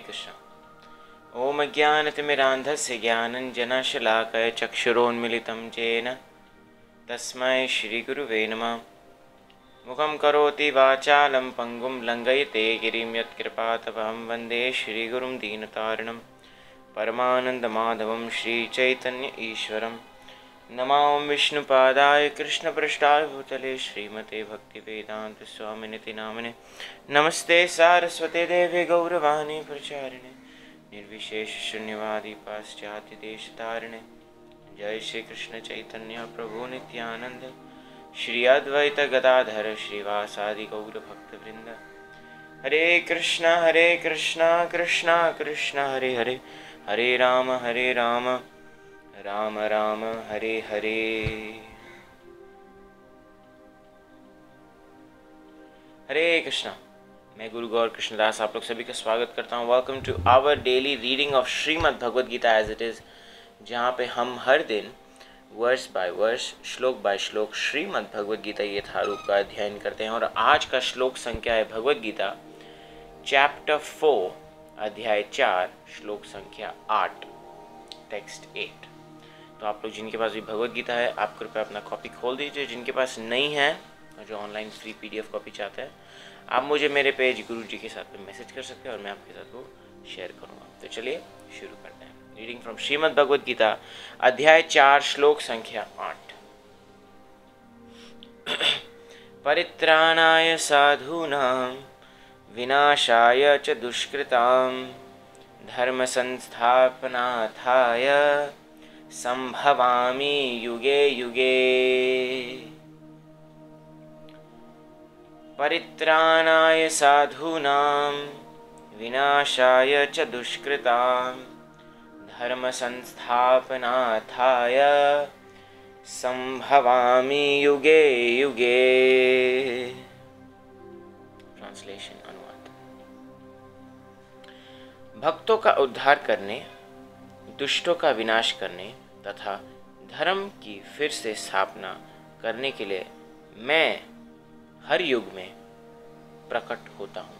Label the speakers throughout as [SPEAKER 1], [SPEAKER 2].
[SPEAKER 1] कृष्ण। ओम अज्ञानतिमिरान्धस्य ज्ञानञ्जनशलाकया चक्षुरोन्मीलितं येन तस्मै श्रीगुरुवे नमः। मुखं करोति वाचालं पङ्गुं लङ्घयते गिरिं यत्कृपातपहं वन्दे श्रीगुरुं दीनतारिणं परमानन्दमाधवं श्रीचैतन्य ईश्वरं। नमो विष्णुपादाय कृष्णपृष्ठाय भूतले श्रीमते भक्तिवेदान्तस्वामिनिति नामिने। नमस्ते सारस्वते देवे गौरवाणी प्रचारिणे निर्विशेषशून्यवादी पाश्चात्यदेशतारिणे। जय श्री कृष्ण चैतन्य प्रभु नित्यानंद श्री अद्वैत गदाधर श्रीवासादि गौरभक्तवृंद। हरे कृष्णा कृष्णा कृष्णा हरे हरे, हरे राम राम राम हरे हरे। हरे कृष्णा। मैं गुरु गौर कृष्णदास आप लोग सभी का स्वागत करता हूँ। Welcome to our daily reading of Shrimad Bhagavad Gita as it is, जहाँ पे हम हर दिन verse by verse, shloka by shloka Shrimad Bhagavad Gita यथारूप का अध्ययन करते हैं। और आज का श्लोक संख्या है भगवद गीता चैप्टर 4 अध्याय 4 श्लोक संख्या 8 टेक्स्ट 8। तो आप लोग जिनके पास भी भगवद गीता है आप कृपया अपना कॉपी खोल दीजिए। जिनके पास नहीं है और जो ऑनलाइन फ्री PDF कॉपी चाहते हैं आप मुझे मेरे पेज गुरु जी के साथ में मैसेज कर सकते हैं और मैं आपके साथ वो शेयर करूँगा। तो चलिए शुरू करते हैं। रीडिंग फ्रॉम श्रीमद् भगवद गीता अध्याय 4 श्लोक संख्या 8। परित्राणाय साधूनां विनाशाय च दुष्कृतां धर्म संस्थापनार्थाय संभवामि युगे युगे। परित्राणाय साधूनां विनाशाय च दुष्कृतां धर्म संस्थापनार्थाय संभवामि युगे युगे। ट्रांसलेशन अनुवाद। भक्तों का उद्धार करने, दुष्टों का विनाश करने तथा धर्म की फिर से स्थापना करने के लिए मैं हर युग में प्रकट होता हूँ।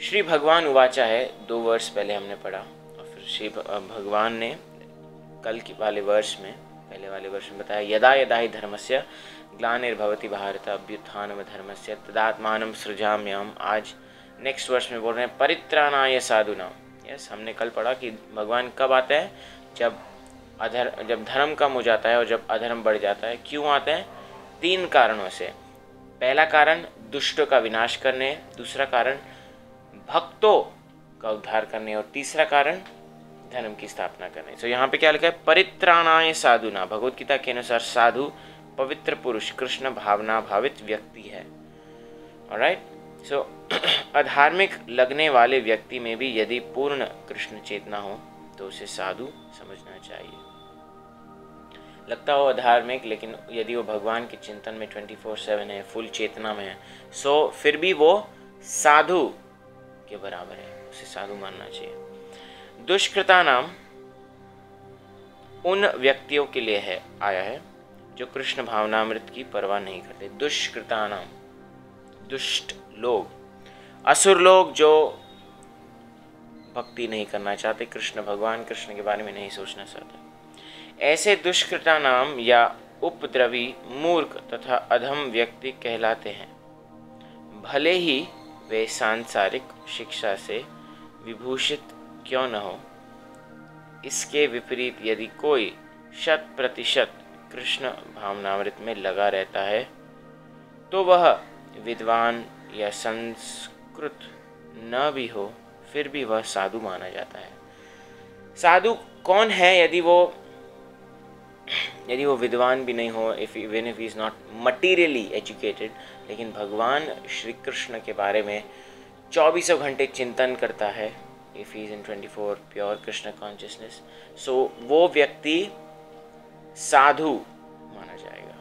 [SPEAKER 1] श्री भगवान उवाचा है 2 वर्ष पहले हमने पढ़ा और फिर श्री भगवान ने कल के वाले वर्ष में, पहले वाले वर्ष में बताया यदा यदा ही धर्मस्य ग्लानिर्भवति भारत अभ्युत्थानम धर्मस्य तदात्मानं सृजाम्यहम्। आज नेक्स्ट वर्ष में बोल रहे हैं परित्राणाय साधूनां। यस, हमने कल पढ़ा कि भगवान कब आते हैं, जब धर्म कम हो जाता है और जब अधर्म बढ़ जाता है। क्यों आते हैं? 3 कारणों से। पहला कारण दुष्टों का विनाश करने, दूसरा कारण भक्तों का उद्धार करने और तीसरा कारण धर्म की स्थापना करने। तो यहाँ पे क्या लिखा है? परित्राणाय साधुना। भगवद गीता के अनुसार साधु पवित्र पुरुष, कृष्ण भावना भावित व्यक्ति है। ऑलराइट, सो अधार्मिक लगने वाले व्यक्ति में भी यदि पूर्ण कृष्ण चेतना हो तो उसे साधु समझना चाहिए। लगता हो अधार्मिक, लेकिन यदि वो भगवान के चिंतन में 24/7 है, फुल चेतना में है, सो फिर भी वो साधु के बराबर है, उसे साधु मानना चाहिए। दुष्कृता नाम उन व्यक्तियों के लिए है आया है जो कृष्ण भावनामृत की परवाह नहीं करते। दुष्कृता नाम, दुष्ट लोग, असुर लोग जो भक्ति नहीं करना चाहते, कृष्ण भगवान कृष्ण के बारे में नहीं सोचना चाहते। ऐसे दुष्कृता नाम या उपद्रवी, मूर्ख तथा अधम व्यक्ति कहलाते हैं। भले ही वे सांसारिक शिक्षा से विभूषित क्यों न हो। इसके विपरीत यदि कोई 100% कृष्ण भावनामृत में लगा रहता है तो वह विद्वान या संस्कृत न भी हो फिर भी वह साधु माना जाता है। साधु कौन है? यदि वो विद्वान भी नहीं हो, even if he is not materially educated, लेकिन भगवान श्री कृष्ण के बारे में 24 घंटे चिंतन करता है, if he is in 24 pure Krishna consciousness, so वो व्यक्ति साधु माना जाएगा।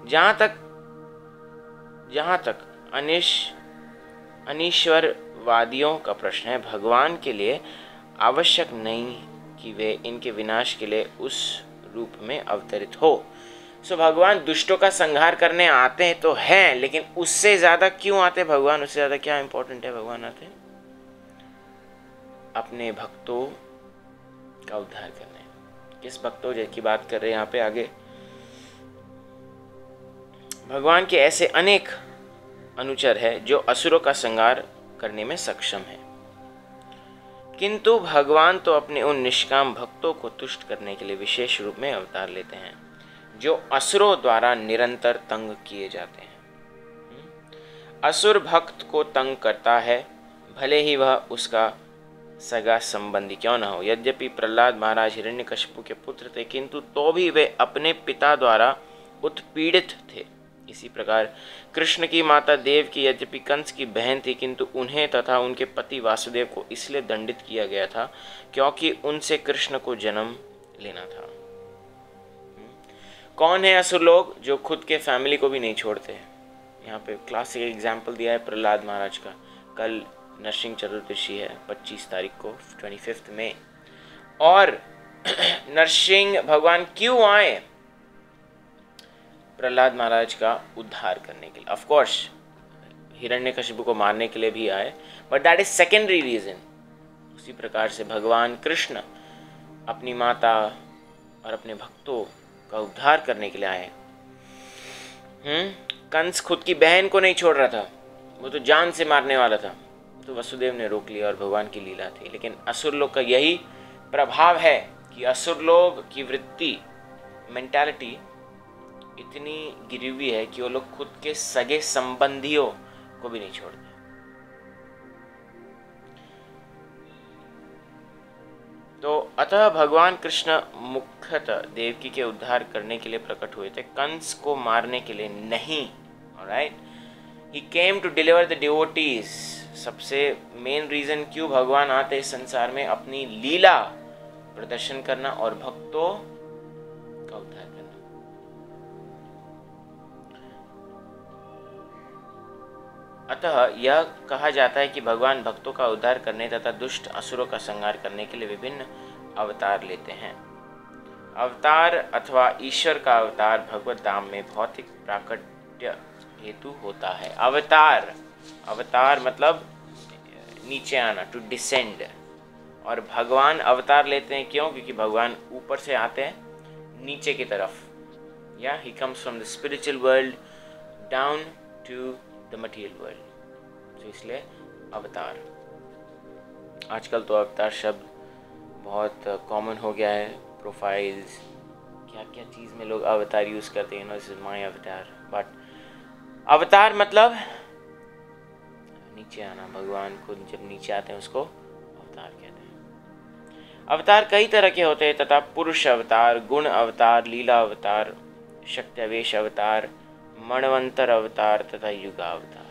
[SPEAKER 1] जहाँ तक अनीश्वरवादियों का प्रश्न है, भगवान के लिए आवश्यक नहीं कि वे इनके विनाश के लिए उस रूप में अवतरित हो। सो भगवान दुष्टों का संहार करने आते हैं तो हैं, लेकिन उससे ज्यादा क्यों आते हैं भगवान? उससे ज्यादा क्या इंपॉर्टेंट है? भगवान आते हैं अपने भक्तों का उद्धार करने। किस भक्तों की बात कर रहे हैं यहाँ पे आगे? भगवान के ऐसे अनेक अनुचर है जो असुरों का संहार करने में सक्षम है, किंतु भगवान तो अपने उन निष्काम भक्तों को तुष्ट करने के लिए विशेष रूप में अवतार लेते हैं जो असुरों द्वारा निरंतर तंग किए जाते हैं। असुर भक्त को तंग करता है, भले ही वह उसका सगा संबंधी क्यों न हो। यद्यपि प्रहलाद महाराज हिरण्यकशिपु के पुत्र थे, किंतु तो भी वे अपने पिता द्वारा उत्पीड़ित थे। इसी प्रकार कृष्ण की माता देवकी यद्यपि कंस की बहन थी, किंतु उन्हें तथा उनके पति वासुदेव को इसलिए दंडित किया गया था क्योंकि उनसे कृष्ण को जन्म लेना था। कौन है असुर लोग? जो खुद के फैमिली को भी नहीं छोड़ते। यहाँ पे क्लासिक एग्जाम्पल दिया है प्रहलाद महाराज का। कल नरसिंह चतुर्दशी है 25 तारीख को, 25 मई। और नरसिंह भगवान क्यों आए? प्रहलाद महाराज का उद्धार करने के लिए। ऑफ कोर्स हिरण्यकशिपु को मारने के लिए भी आए, but that is secondary reason. उसी प्रकार से भगवान कृष्ण अपनी माता और अपने भक्तों का उद्धार करने के लिए आए। कंस खुद की बहन को नहीं छोड़ रहा था, वो तो जान से मारने वाला था, तो वसुदेव ने रोक लिया और भगवान की लीला थी। लेकिन असुर लोग का यही प्रभाव है कि असुर लोग की वृत्ति, मेंटालिटी इतनी गिरी हुई है कि वो लोग खुद के सगे संबंधियों को भी नहीं छोड़ते। तो अतः भगवान कृष्ण मुख्यतः देवकी के उद्धार करने के लिए प्रकट हुए थे, कंस को मारने के लिए नहीं। Alright, he came to deliver the devotees. सबसे मेन रीजन क्यों भगवान आते इस संसार में? अपनी लीला प्रदर्शन करना और भक्तों का उद्धार करना। अतः यह कहा जाता है कि भगवान भक्तों का उद्धार करने तथा दुष्ट असुरों का संहार करने के लिए विभिन्न अवतार लेते हैं। अवतार अथवा ईश्वर का अवतार भगवत धाम में भौतिक प्राकट्य हेतु होता है। अवतार मतलब नीचे आना, टू डिसेंड। और भगवान अवतार लेते हैं क्यों? क्योंकि भगवान ऊपर से आते हैं नीचे की तरफ, या he comes from the spiritual world down to the material world. तो इसलिए अवतार। आजकल तो अवतार शब्द बहुत कॉमन हो गया है। प्रोफाइल्स, क्या क्या चीज़ में लोग अवतार यूज़ करते हैं, दिस इज माय अवतार। बट अवतार मतलब नीचे आना। भगवान खुद जब नीचे आते हैं उसको अवतार कहते हैं। अवतार कई तरह के होते हैं तथा पुरुष अवतार, गुण अवतार, लीला अवतार, शक्त्यावेश अवतार, मणवंतर अवतार तथा युगावतार।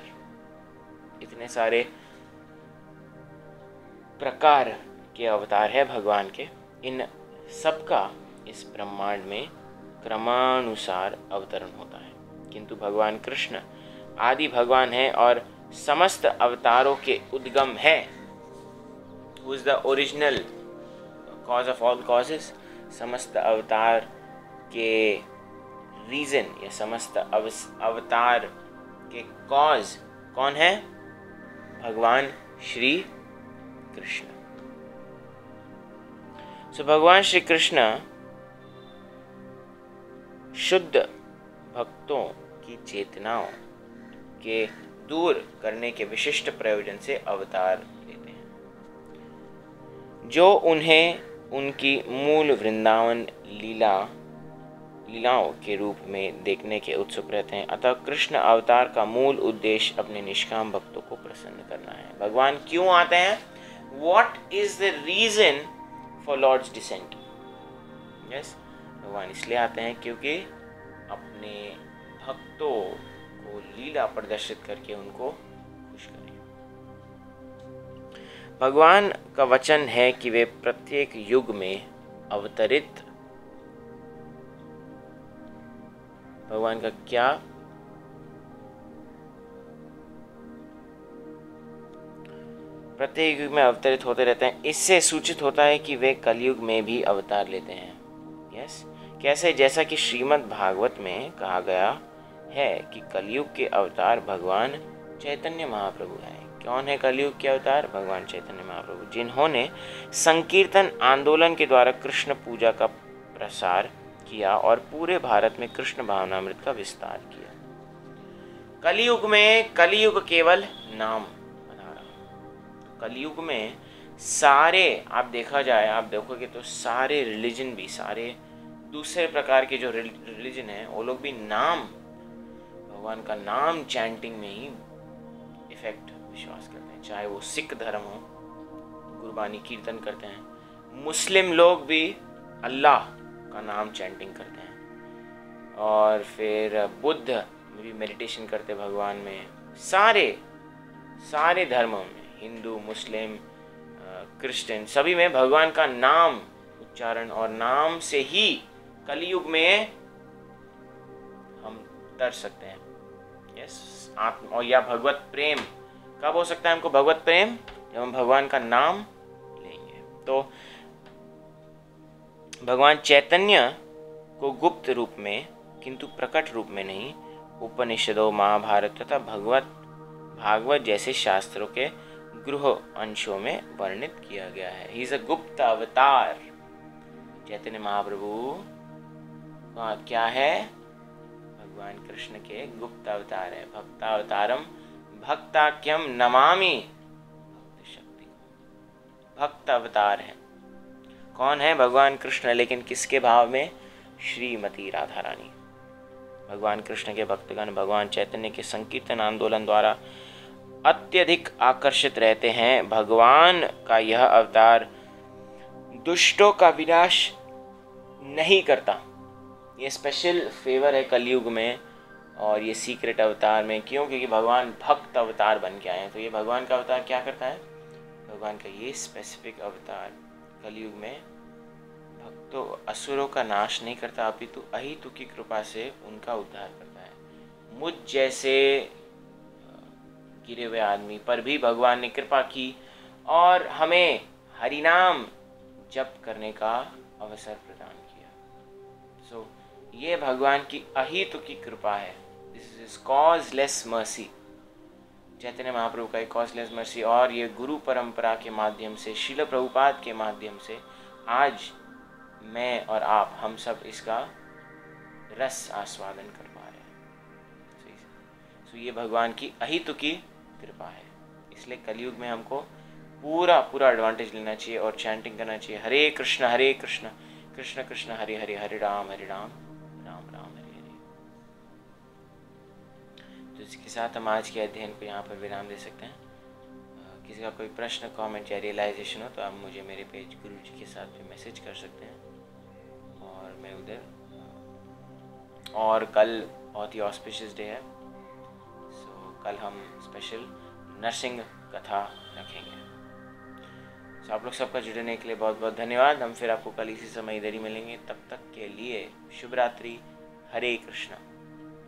[SPEAKER 1] इतने सारे प्रकार के अवतार है भगवान के। इन सबका इस ब्रह्मांड में क्रमानुसार अवतरण होता है, किंतु भगवान कृष्ण आदि भगवान है और समस्त अवतारों के उद्गम है। Who is the original cause of all causes? समस्त अवतार के रीजन या समस्त अवतार के कॉज कौन है? भगवान श्री कृष्ण। सो भगवान श्री कृष्ण शुद्ध भक्तों की चेतनाओं के दूर करने के विशिष्ट प्रयोजन से अवतार लेते हैं, जो उन्हें उनकी मूल वृंदावन लीलाओं के रूप में देखने के उत्सुक रहते हैं। अतः कृष्ण अवतार का मूल उद्देश्य अपने निष्काम भक्तों को प्रसन्न करना है। भगवान क्यों आते हैं? What is the reason for Lord's descent? Yes, भगवान इसलिए आते हैं क्योंकि अपने भक्तों को लीला प्रदर्शित करके उनको खुश करें। भगवान का वचन है कि वे प्रत्येक युग में अवतरित। भगवान का क्या? प्रत्येक युग में अवतरित होते रहते हैं। इससे सूचित होता है कि वे कलयुग में भी अवतार लेते हैं। यस, कैसे? जैसा कि श्रीमद् भागवत में कहा गया है कि कलयुग के अवतार भगवान चैतन्य महाप्रभु हैं। कौन है कलयुग के अवतार? भगवान चैतन्य महाप्रभु, जिन्होंने संकीर्तन आंदोलन के द्वारा कृष्ण पूजा का प्रसार किया और पूरे भारत में कृष्ण भावनामृत का विस्तार किया। कलयुग में, कलयुग केवल नाम बना रहा। कलयुग में सारे, आप देखोगे तो सारे रिलीजन भी, सारे दूसरे प्रकार के जो रिलीजन है वो लोग भी नाम, भगवान का नाम चैंटिंग में ही इफेक्ट विश्वास करते हैं। चाहे वो सिख धर्म हो, गुरबानी कीर्तन करते हैं, मुस्लिम लोग भी अल्लाह का नाम चैंटिंग करते हैं, और फिर बुद्ध भी मेडिटेशन करते हैं भगवान में। सारे धर्मों में, हिंदू, मुस्लिम, क्रिश्चियन, सभी में भगवान का नाम उच्चारण, और नाम से ही कलयुग में हम तर सकते हैं। यस, आत्म और या भगवत प्रेम कब हो सकता है हमको? भगवत प्रेम जब हम भगवान का नाम लेंगे। तो भगवान चैतन्य को गुप्त रूप में किंतु प्रकट रूप में नहीं, उपनिषदों, महाभारत तथा भागवत जैसे शास्त्रों के गृह अंशों में वर्णित किया गया है। ही इज अ गुप्त अवतार। चैतन्य महाप्रभु क्या है? भगवान कृष्ण के गुप्त अवतार है। भक्तावतारम भक्ताख्यम नमामि भक्त शक्ति। भक्त अवतार है। कौन है? भगवान कृष्ण, लेकिन किसके भाव में? श्रीमती राधा रानी। भगवान कृष्ण के भक्तगण भगवान चैतन्य के संकीर्तन आंदोलन द्वारा अत्यधिक आकर्षित रहते हैं। भगवान का यह अवतार दुष्टों का विनाश नहीं करता। ये स्पेशल फेवर है कलयुग में और ये सीक्रेट अवतार में। क्यों? क्योंकि भगवान भक्त अवतार बन के आए हैं। तो ये भगवान का अवतार क्या करता है? भगवान का ये स्पेसिफिक अवतार कलयुग में भक्तों, असुरों का नाश नहीं करता, अपितु अहितु की कृपा से उनका उद्धार करता है। मुझ जैसे गिरे हुए आदमी पर भी भगवान ने कृपा की और हमें हरिनाम जप करने का अवसर प्रदान किया। सो ये भगवान की अहितु की कृपा है। This is causeless mercy. Chaitanya Mahaprabhu का एक कॉजलेस मर्सी, और ये गुरु परंपरा के माध्यम से, श्रील प्रभुपाद के माध्यम से आज मैं और आप, हम सब इसका रस आस्वादन कर पा रहे हैं। सो ये भगवान की अहितु की कृपा है। इसलिए कलयुग में हमको पूरा एडवांटेज लेना चाहिए और चैंटिंग करना चाहिए, हरे कृष्ण कृष्ण कृष्ण हरे हरे, हरे राम राम राम हरे हरे। तो इसके साथ हम आज के अध्ययन को यहाँ पर विराम दे सकते हैं। किसी का कोई प्रश्न, कमेंट या रियलाइजेशन हो तो आप मुझे मेरे पेज गुरु जी के साथ भी मैसेज कर सकते हैं, और मैं उधर। और कल बहुत ही ऑस्पिशियस डे है, सो कल हम स्पेशल नरसिंह कथा रखेंगे। सो आप लोग सबका जुड़ने के लिए बहुत बहुत धन्यवाद। हम फिर आपको कल इसी समय इधर ही मिलेंगे। तब तक के लिए शुभ रात्रि। हरे कृष्णा।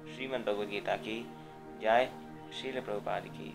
[SPEAKER 1] श्रीमद् भगवद गीता की जय। श्रील प्रभुपाद की